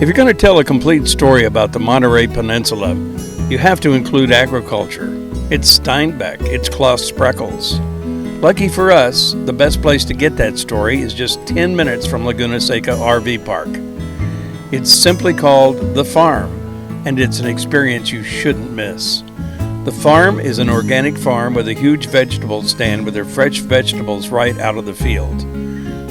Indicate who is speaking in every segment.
Speaker 1: If you're going to tell a complete story about the Monterey Peninsula, you have to include agriculture. It's Steinbeck, it's Klaus Spreckels. Lucky for us, the best place to get that story is just 10 minutes from Laguna Seca RV Park. It's simply called The Farm, and it's an experience you shouldn't miss. The Farm is an organic farm with a huge vegetable stand with their fresh vegetables right out of the field.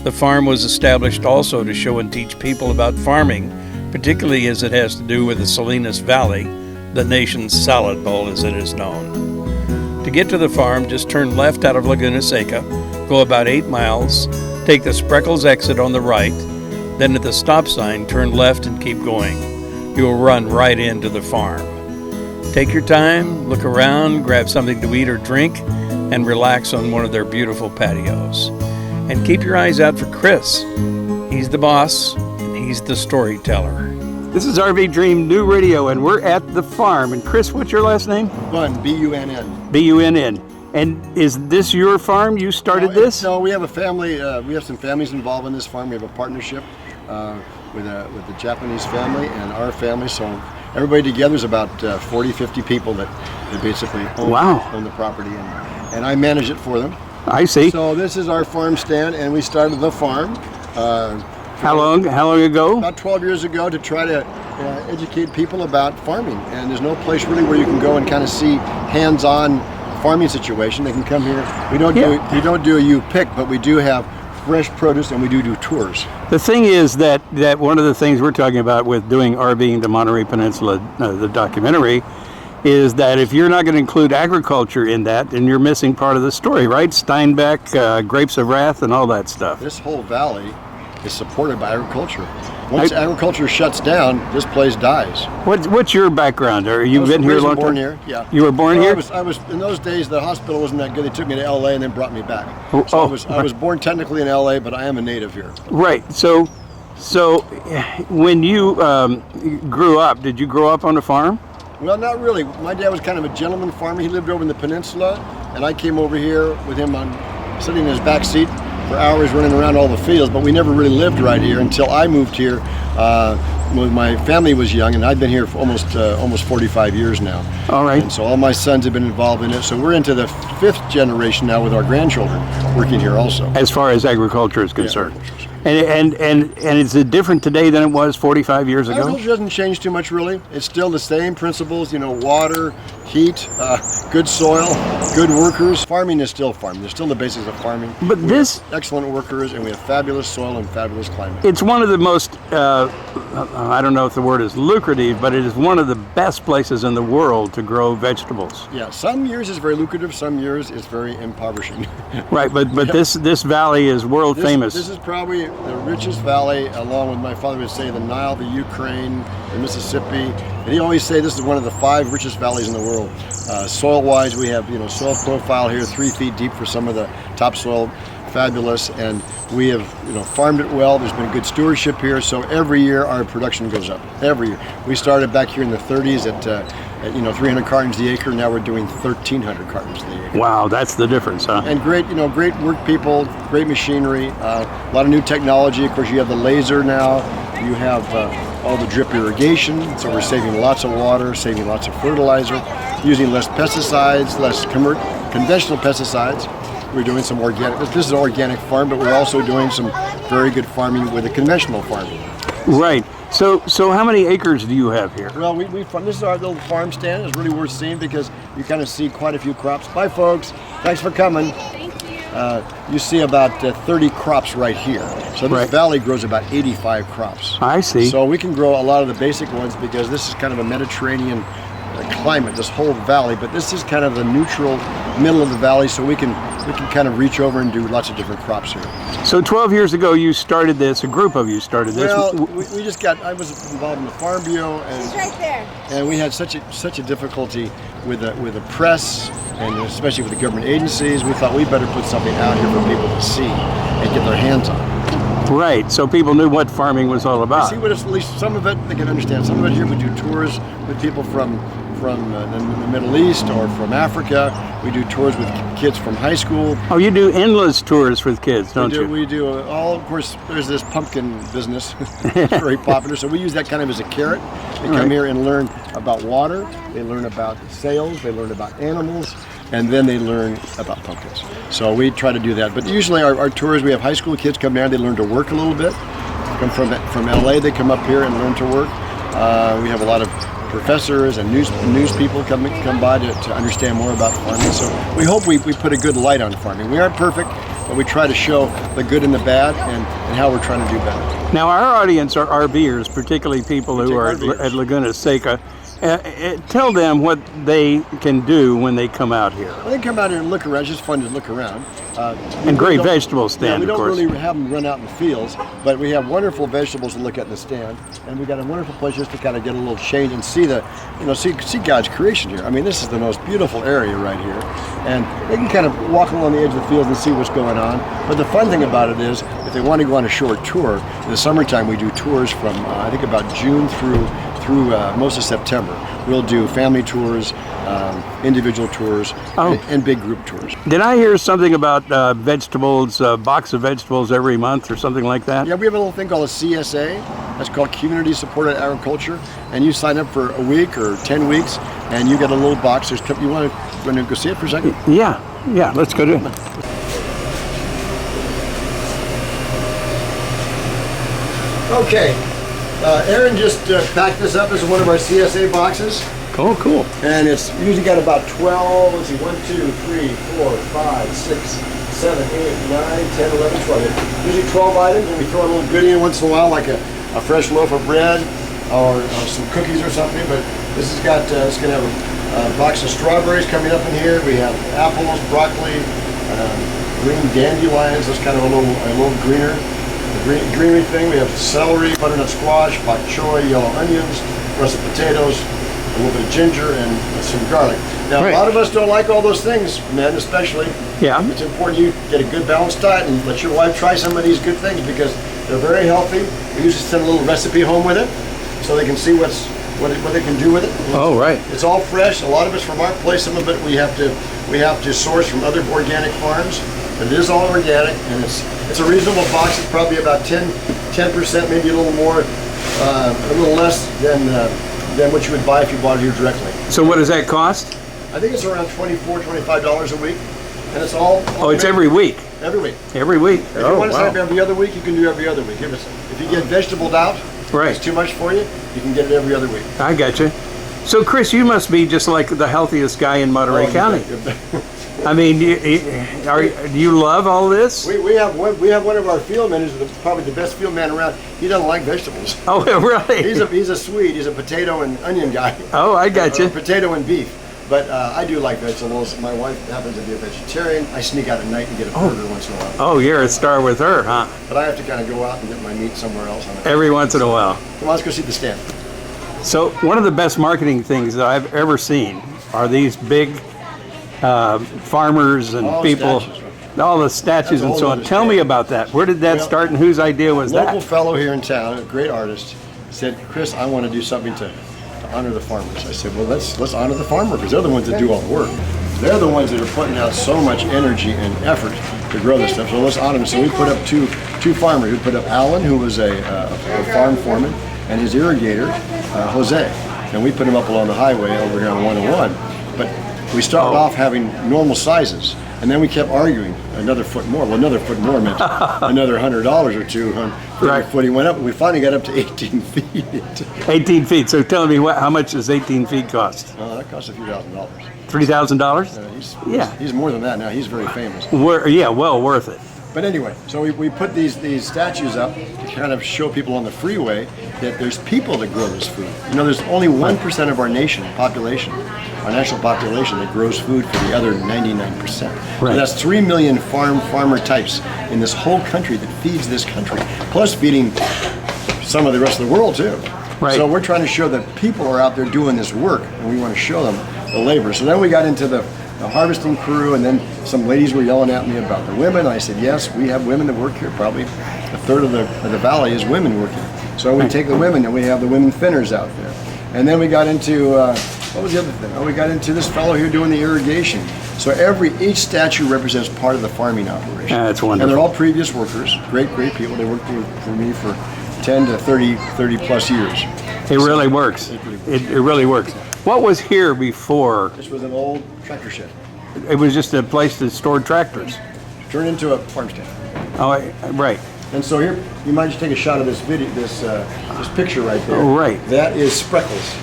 Speaker 1: The Farm was established also to show and teach people about farming, particularly as it has to do with the Salinas Valley, the nation's salad bowl as it is known. To get to the Farm, just turn left out of Laguna Seca, go about 8 miles, take the Spreckels exit on the right, then at the stop sign, turn left and keep going. You will run right into the Farm. Take your time, look around, grab something to eat or drink, and relax on one of their beautiful patios. And keep your eyes out for Chris. He's the boss, and he's the storyteller. This is RV Dream New Radio, and we're at the Farm. And Chris, what's your last name?
Speaker 2: Bunn, B-U-N-N.
Speaker 1: B-U-N-N. And is this your farm? You started this?
Speaker 2: No, we have a family. We have some families involved in this farm. We have a partnership with the Japanese family and our family. So everybody together is about 40, 50 people that basically own the property, and I manage it for them.
Speaker 1: I see.
Speaker 2: So this is our farm stand, and we started the farm.
Speaker 1: How long ago?
Speaker 2: About 12 years ago, to try to educate people about farming. And there's no place really where you can go and kind of see hands-on farming situation. They can come here. We don't do a U-pick, but we do have fresh produce, and we do tours.
Speaker 1: The thing is that one of the things we're talking about with doing RVing the Monterey Peninsula, the documentary, is that if you're not going to include agriculture in that, then you're missing part of the story, right? Steinbeck, Grapes of Wrath, and all that stuff.
Speaker 2: This whole valley is supported by agriculture. Once agriculture shuts down, this place dies.
Speaker 1: What's your background? You've been here a long time?
Speaker 2: Born here, yeah.
Speaker 1: You were born here?
Speaker 2: I was in those days. The hospital wasn't that good. They took me to L.A. and then brought me back. I was born technically in L.A., but I am a native here.
Speaker 1: Right. So when you grew up, did you grow up on a farm?
Speaker 2: Well, not really. My dad was kind of a gentleman farmer. He lived over in the peninsula, and I came over here with him sitting in his back seat for hours running around all the fields, but we never really lived right here until I moved here when my family was young, and I've been here for almost 45 years now.
Speaker 1: All right.
Speaker 2: And so all my sons have been involved in it. So we're into the 5th generation now with our grandchildren working here also.
Speaker 1: As far as agriculture is concerned.
Speaker 2: Yeah,
Speaker 1: And is it different today than it was 45 years ago?
Speaker 2: Agriculture doesn't change too much, really. It's still the same principles, water, heat, good soil, good workers. Farming is still farming. There's still the basics of farming.
Speaker 1: But
Speaker 2: we have excellent workers, and we have fabulous soil and fabulous climate.
Speaker 1: It's one of the most, I don't know if the word is lucrative, but it is one of the best places in the world to grow vegetables.
Speaker 2: Yeah, some years it's very lucrative, some years it's very impoverishing.
Speaker 1: Right, but this valley is world famous.
Speaker 2: This is probably the richest valley, along with, my father would say, the Nile, the Ukraine, the Mississippi. And he always say this is one of the 5 richest valleys in the world. Soil-wise, we have soil profile here 3 feet deep for some of the topsoil, fabulous, and we have farmed it well. There's been good stewardship here, so every year our production goes up. Every year. We started back here in the 30s at 300 cartons the acre. Now we're doing 1,300 cartons the acre.
Speaker 1: Wow, that's the difference, huh?
Speaker 2: And great work people, great machinery, a lot of new technology. Of course, you have the laser now. You have all the drip irrigation, so we're saving lots of water, saving lots of fertilizer, using less pesticides, less conventional pesticides. We're doing some organic. This is an organic farm, but we're also doing some very good farming with a conventional farming.
Speaker 1: Right. So how many acres do you have here?
Speaker 2: Well, this is our little farm stand. It's really worth seeing because you kind of see quite a few crops. Bye, folks. Thanks for coming.
Speaker 3: Thank you.
Speaker 2: You see about 30 crops right here. So this valley grows about 85 crops.
Speaker 1: I see.
Speaker 2: So we can grow a lot of the basic ones because this is kind of a Mediterranean climate, this whole valley, but this is kind of the neutral middle of the valley, so we can kind of reach over and do lots of different crops here.
Speaker 1: So 12 years ago you started this, a group of you started this.
Speaker 2: Well, I was involved in the Farm Bureau, and
Speaker 3: it's right there.
Speaker 2: And we had such a difficulty with the press, and especially with the government agencies. We thought we better put something out here for people to see and get their hands on.
Speaker 1: Right, so people knew what farming was all about.
Speaker 2: See what at least some of it they can understand. Some of it here we do tours with people from the Middle East or from Africa. We do tours with kids from high school.
Speaker 1: Oh, you do endless tours with kids, don't you?
Speaker 2: We do all, of course, there's this pumpkin business. It's very popular, so we use that kind of as a carrot. They come here and learn about water, they learn about sales, they learn about animals, and then they learn about pumpkins. So we try to do that. But usually our tours, we have high school kids come down, they learn to work a little bit. Come from LA, they come up here and learn to work. We have a lot of professors and news people come by to understand more about farming. So we hope we put a good light on farming. We aren't perfect, but we try to show the good and the bad and how we're trying to do better.
Speaker 1: Now, our audience are RVers, particularly people who are at Laguna Seca. Tell them what they can do when they come out here.
Speaker 2: Well, they come out here and look around. It's just fun to look around.
Speaker 1: And great vegetable stand,
Speaker 2: of course.
Speaker 1: We
Speaker 2: don't really have them run out in the fields, but we have wonderful vegetables to look at in the stand, and we got a wonderful place just to kind of get a little change and see see God's creation here. I mean, this is the most beautiful area right here, and they can kind of walk along the edge of the fields and see what's going on. But the fun thing about it is, if they want to go on a short tour, in the summertime we do tours from I think about June through most of September. We'll do family tours, individual tours, and big group tours.
Speaker 1: Did I hear something about vegetables, a box of vegetables every month or something like that?
Speaker 2: Yeah, we have a little thing called a CSA. That's called Community Supported Agriculture. And you sign up for a week or 10 weeks, and you get a little box. You want to go see it for a second?
Speaker 1: Yeah, let's go do it.
Speaker 2: Okay. Aaron just packed this up as one of our CSA boxes.
Speaker 1: Oh, cool.
Speaker 2: And it's usually got about 12, let's see, 1, 2, 3, 4, 5, 6, 7, 8, 9, 10, 11, 12. Usually 12 items, and we throw a little goodie in once in a while, like a fresh loaf of bread or some cookies or something. But this has got, it's going to have a box of strawberries coming up in here. We have apples, broccoli, green dandelions. That's kind of a little greener. The greenery thing. We have celery, butternut squash, bok choy, yellow onions, russet potatoes, a little bit of ginger, and some garlic. Now, a lot of us don't like all those things, men especially.
Speaker 1: Yeah.
Speaker 2: It's important you get a good balanced diet and let your wife try some of these good things because they're very healthy. We usually send a little recipe home with it so they can see what they can do with it.
Speaker 1: Oh, right.
Speaker 2: It's all fresh. A lot of it's from our place. Some of it we have to source from other organic farms. But it is all organic, and it's a reasonable box. It's probably about 10%, maybe a little more, a little less than what you would buy if you bought it here directly.
Speaker 1: So what does that cost?
Speaker 2: I think it's around $24, $25 a week, and it's all.
Speaker 1: Oh, it's every week.
Speaker 2: Every week.
Speaker 1: Every week.
Speaker 2: If you want to sign up every other week, you can do every other week. If you get vegetabled out, it's too much for you. You can get it every other week.
Speaker 1: I got you. So, Chris, you must be just like the healthiest guy in Monterey County. I mean, do you love all this?
Speaker 2: We have one of our field men who's probably the best field man around. He doesn't like vegetables.
Speaker 1: Oh, really?
Speaker 2: He's a Swede. He's a potato and onion guy.
Speaker 1: Oh, I got you.
Speaker 2: Potato and beef. But I do like vegetables. My wife happens to be a vegetarian. I sneak out at night and get a burger once in a while.
Speaker 1: Oh, you're a star with her, huh?
Speaker 2: But I have to kind of go out and get my meat somewhere else.
Speaker 1: Every once in a while.
Speaker 2: Come on, let's go see the stand.
Speaker 1: So one of the best marketing things that I've ever seen are these big farmers and people, all the statues and so on. Tell me about that. Where did that start and whose idea was that?
Speaker 2: A local fellow here in town, a great artist, said, Chris, I want to do something to honor the farmers. I said, well, let's honor the farmer because they're the ones that do all the work. They're the ones that are putting out so much energy and effort to grow this stuff. So let's honor them. So we put up two farmers. We put up Alan, who was a farm foreman, and his irrigator, Jose. And we put him up along the highway over here on 101. But we started off having normal sizes, and then we kept arguing another foot more. Well, another foot more meant another $100 or two. Every foot he went up, and we finally got up to 18 feet.
Speaker 1: 18 feet. So tell me, how much does 18 feet cost?
Speaker 2: That costs a few $1,000.
Speaker 1: $3,000?
Speaker 2: He's more than that now. He's very famous.
Speaker 1: Well worth it.
Speaker 2: But anyway, so we put these statues up to kind of show people on the freeway that there's people that grow this food. You know, there's only 1% of our national population that grows food for the other 99%. Right. So that's 3 million farmer types in this whole country that feeds this country, plus feeding some of the rest of the world too.
Speaker 1: Right.
Speaker 2: So we're trying to show that people are out there doing this work, and we want to show them the labor. So then we got into the harvesting crew, and then some ladies were yelling at me about the women. I said, yes, we have women that work here. Probably a third of the valley is women working. So we take the women, and we have the women thinners out there. And then we got into, what was the other thing? Oh, we got into this fellow here doing the irrigation. So each statue represents part of the farming operation.
Speaker 1: That's wonderful.
Speaker 2: And they're all previous workers, great people. They worked for me for 10 to 30 plus years.
Speaker 1: It really works. It really works. What was here before?
Speaker 2: This was an old tractor shed.
Speaker 1: It was just a place that stored tractors.
Speaker 2: Turned into a farm stand.
Speaker 1: Oh, right.
Speaker 2: And so here, you might just take a shot of this video, this picture right there.
Speaker 1: Oh, right.
Speaker 2: That is Spreckles,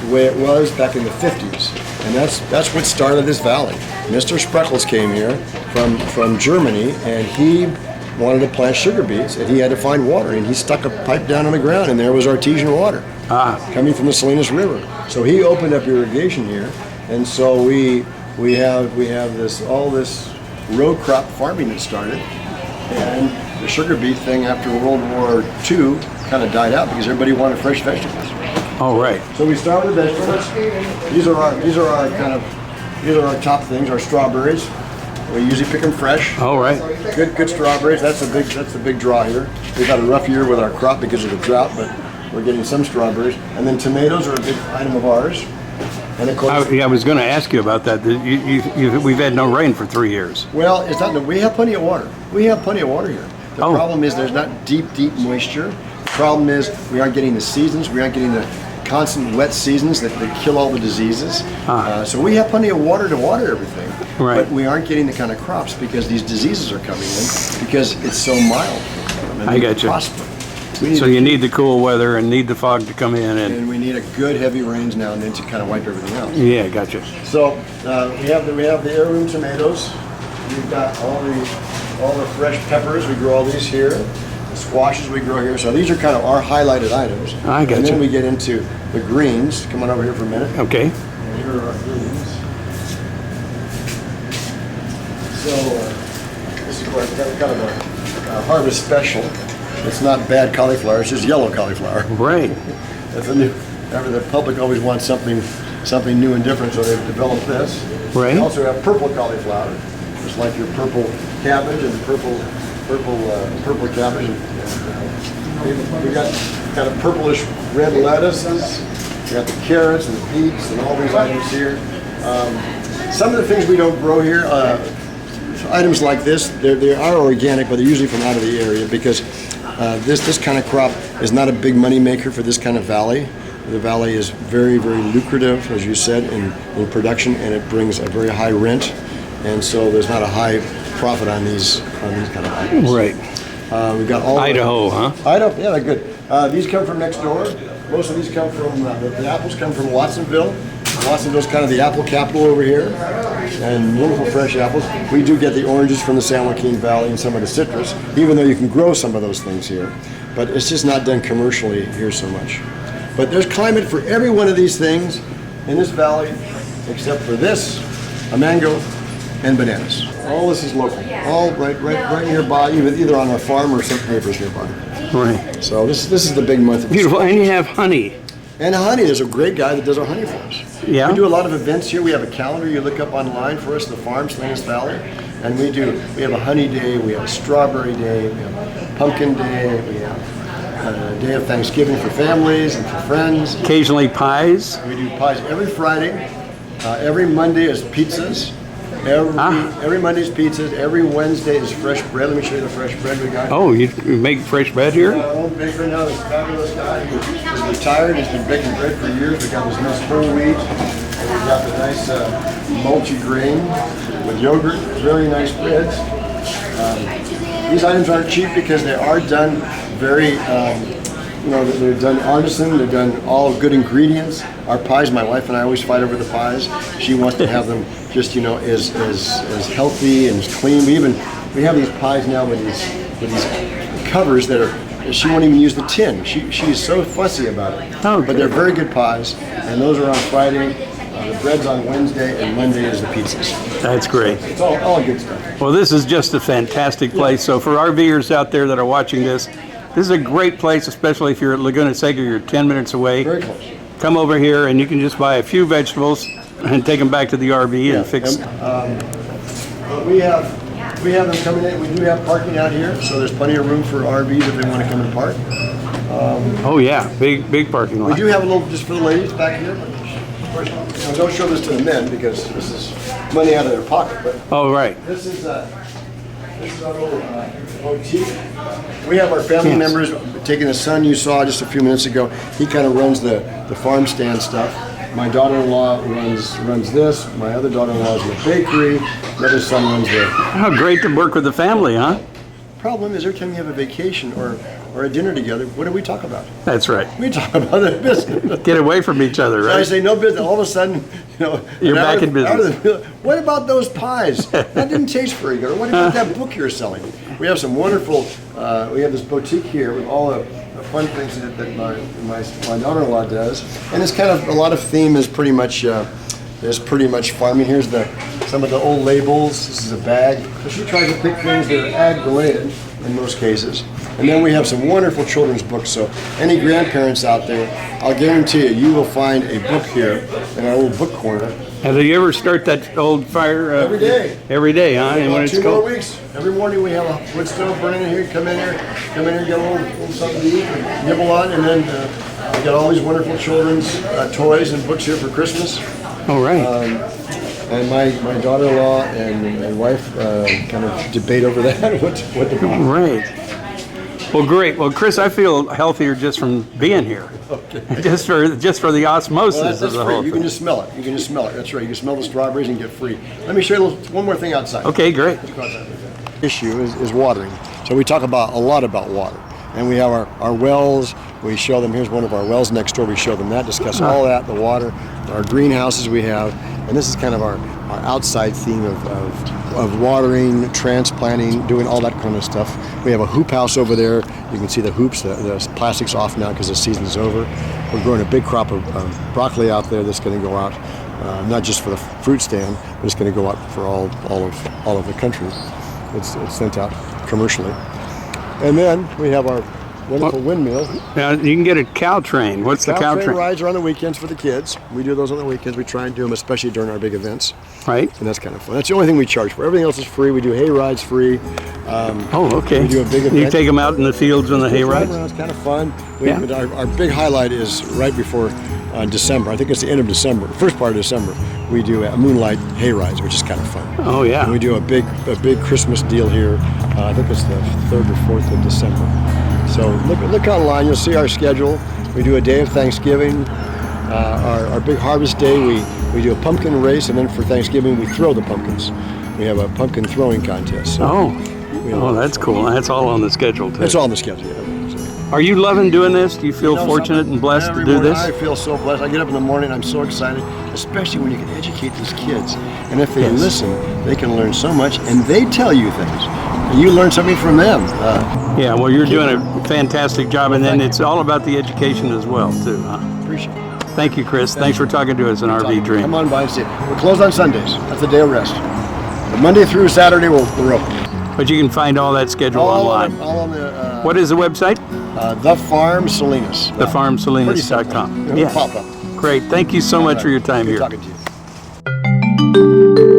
Speaker 2: the way it was back in the 50s. And that's what started this valley. Mr. Spreckles came here from Germany, and he wanted to plant sugar beets, and he had to find water, and he stuck a pipe down on the ground, and there was artesian water coming from the Salinas River. So he opened up irrigation here, and so we have all this row crop farming that started, and the sugar beet thing after World War II kind of died out because everybody wanted fresh vegetables.
Speaker 1: Oh, right.
Speaker 2: So we start with vegetables. These are our top things, our strawberries. We usually pick them fresh.
Speaker 1: All right.
Speaker 2: Good strawberries. That's the big draw here. We've had a rough year with our crop because of the drought, but we're getting some strawberries. And then tomatoes are a big item of ours. And of course,
Speaker 1: I was going to ask you about that. We've had no rain for 3 years.
Speaker 2: well, it's not. We have plenty of water. We have plenty of water here. The problem is there's not deep moisture. The problem is we aren't getting the seasons. We aren't getting the constant wet seasons that kill all the diseases. So we have plenty of water to water everything.
Speaker 1: Right.
Speaker 2: But we aren't getting the kind of crops because these diseases are coming in because it's so mild.
Speaker 1: I got you. So you need the cool weather and need the fog to come in,
Speaker 2: and we need a good heavy rains now and then to kind of wipe everything out.
Speaker 1: Yeah, gotcha.
Speaker 2: So we have the heirloom tomatoes. We've got all the fresh peppers. We grow all these here. The squashes we grow here. So these are kind of our highlighted items.
Speaker 1: I gotcha.
Speaker 2: And then we get into the greens. Come on over here for a minute.
Speaker 1: Okay.
Speaker 2: And here are our greens. So this is kind of a harvest special. It's not bad cauliflower, it's just yellow cauliflower.
Speaker 1: Right.
Speaker 2: That's a new, the public always wants something new and different, so they've developed this.
Speaker 1: Right.
Speaker 2: We also have purple cauliflower, just like your purple cabbage and purple cabbage. We got kind of purplish red lettuces. We got the carrots and the beets and all these items here. Some of the things we don't grow here, items like this, they are organic, but they're usually from out of the area because this kind of crop is not a big money maker for this kind of valley. The valley is very, very lucrative, as you said, in production, and it brings a very high rent, and so there's not a high profit on these kind of items.
Speaker 1: Right.
Speaker 2: We've got all
Speaker 1: Idaho, huh?
Speaker 2: Idaho, yeah, they're good. These come from next door. Most of these come from the apples come from Watsonville. Watsonville's kind of the apple capital over here, and wonderful fresh apples. We do get the oranges from the San Joaquin Valley and some of the citrus, even though you can grow some of those things here. But it's just not done commercially here so much. But there's climate for every one of these things in this valley, except for this, a mango, and bananas. All this is local, all right nearby, either on our farm or some neighbors nearby.
Speaker 1: Right.
Speaker 2: So this is the big month.
Speaker 1: Beautiful, and you have honey.
Speaker 2: And honey, there's a great guy that does our honey for us.
Speaker 1: Yeah.
Speaker 2: We do a lot of events here. We have a calendar you look up online for us, the farm, Salinas Valley. And we have a honey day, we have a strawberry day, we have a pumpkin day, we have a day of Thanksgiving for families and for friends.
Speaker 1: Occasionally pies.
Speaker 2: We do pies every Friday. Every Monday is pizzas. Every Monday is pizzas. Every Wednesday is fresh bread. Let me show you the fresh bread we got.
Speaker 1: Oh, you make fresh bread here?
Speaker 2: Our own baker now, this fabulous guy who is retired. He's been baking bread for years. We got this nice whole wheat. And we got the nice multi-grain with yogurt. Very nice breads. These items aren't cheap because they are done very, they're done artisan. They're done all good ingredients. Our pies, my wife and I always fight over the pies. She wants to have them just, as healthy and as clean. We have these pies now with these covers that are, she won't even use the tin. She's so fussy about it.
Speaker 1: Oh,
Speaker 2: but they're very good pies, and those are on Friday. The bread's on Wednesday, and Monday is the pizzas.
Speaker 1: That's great.
Speaker 2: It's all good stuff.
Speaker 1: Well, this is just a fantastic place. So for RVers out there that are watching this is a great place, especially if you're at Laguna Seca, you're 10 minutes away.
Speaker 2: Very close.
Speaker 1: Come over here and you can just buy a few vegetables and take them back to the RV and fix them.
Speaker 2: We have them coming in. We do have parking out here, so there's plenty of room for RVs if they want to come and park.
Speaker 1: Oh yeah, big parking lot.
Speaker 2: We do have a little just for the ladies back here. Of course, don't show this to the men because this is money out of their pocket. But
Speaker 1: Oh right.
Speaker 2: this is our little boutique. We have our family members taking the son you saw just a few minutes ago. He kind of runs the farm stand stuff. My daughter-in-law runs this. My other daughter-in-law is in the bakery. The other son runs the.
Speaker 1: How great to work with the family, huh?
Speaker 2: Problem is, every time you have a vacation or a dinner together, what do we talk about?
Speaker 1: That's right.
Speaker 2: We talk about the business.
Speaker 1: Get away from each other,
Speaker 2: So I
Speaker 1: right?
Speaker 2: say no business. All of a sudden,
Speaker 1: You're back in business.
Speaker 2: What about those pies? That didn't taste very good. Or what about that book you're selling? We have some wonderful. We have this boutique here with all the fun things that my daughter-in-law does, and it's kind of a lot of theme is pretty much farming. Here's some of the old labels. This is a bag. So she tries to pick things that are ag related in most cases. And then we have some wonderful children's books. So any grandparents out there, I'll guarantee you will find a book here in our little book corner.
Speaker 1: And do you ever start that old fire?
Speaker 2: Every day.
Speaker 1: Every day, huh? And when
Speaker 2: About
Speaker 1: it's
Speaker 2: 2 more
Speaker 1: cold.
Speaker 2: weeks. Every morning we have a wood stove burning in here. Come in here, get a little something to eat, and nibble on, and then we got all these wonderful children's toys and books here for Christmas.
Speaker 1: All right.
Speaker 2: And my daughter-in-law and wife kind of debate over that. what to buy.
Speaker 1: Right. Well, great. Well, Chris, I feel healthier just from being here.
Speaker 2: Okay.
Speaker 1: Just for the osmosis
Speaker 2: Well, that's
Speaker 1: of the
Speaker 2: free.
Speaker 1: whole
Speaker 2: You
Speaker 1: thing.
Speaker 2: can just smell it. That's right. You can smell the strawberries and get free. Let me show you one more thing outside.
Speaker 1: Okay, great.
Speaker 2: Issue is watering. So we talk a lot about water. And we have our wells. We show them, here's one of our wells next door. We show them that, discuss all that, the water, our greenhouses we have. And this is kind of our outside theme of watering, transplanting, doing all that kind of stuff. We have a hoop house over there. You can see the hoops, the plastic's off now because the season's over. We're growing a big crop of broccoli out there that's going to go out, not just for the fruit stand, but it's going to go out for all of the country. It's sent out commercially. And then we have our wonderful windmill.
Speaker 1: Now, you can get a cow train. What's the cow train?
Speaker 2: Rides are on the weekends for the kids. We do those on the weekends. We try and do them, especially during our big events.
Speaker 1: Right.
Speaker 2: And that's kind of fun. That's the only thing we charge for. Everything else is free. We do hay rides free.
Speaker 1: Oh, okay.
Speaker 2: We do a big event.
Speaker 1: You take them out in the fields on the hay rides?
Speaker 2: It's kind of fun.
Speaker 1: Yeah.
Speaker 2: Our big highlight is right before December. I think it's the end of December, first part of December. We do a moonlight hay rides, which is kind of fun.
Speaker 1: Oh, yeah.
Speaker 2: And we do a big Christmas deal here. I think it's the 3rd or 4th of December. So look online. You'll see our schedule. We do a day of Thanksgiving. Our big harvest day, we do a pumpkin race, and then for Thanksgiving we throw the pumpkins. We have a pumpkin throwing contest. So
Speaker 1: that's cool. That's all on the schedule, too.
Speaker 2: it's all on the schedule. Yeah.
Speaker 1: Are you loving doing this? Do you feel fortunate and blessed to do this?
Speaker 2: I feel so blessed. I get up in the morning, I'm so excited, especially when you can educate these kids. And if they listen, they can learn so much, and they tell you things. And you learn something from them.
Speaker 1: Yeah, well, you're doing a fantastic job, and then it's all about the education as well, too, huh?
Speaker 2: Appreciate it.
Speaker 1: Thank you, Chris. Thanks for talking to us in RV Dream.
Speaker 2: Come on by and see it. We're closed on Sundays. That's the day of rest. But Monday through Saturday, we're open.
Speaker 1: But you can find all that schedule online.
Speaker 2: All on the
Speaker 1: What is the website?
Speaker 2: The Farm Salinas.
Speaker 1: TheFarmSalinas.com.
Speaker 2: It'll pop up.
Speaker 1: Great. Thank you so much for your time
Speaker 2: Good
Speaker 1: here.
Speaker 2: talking to you.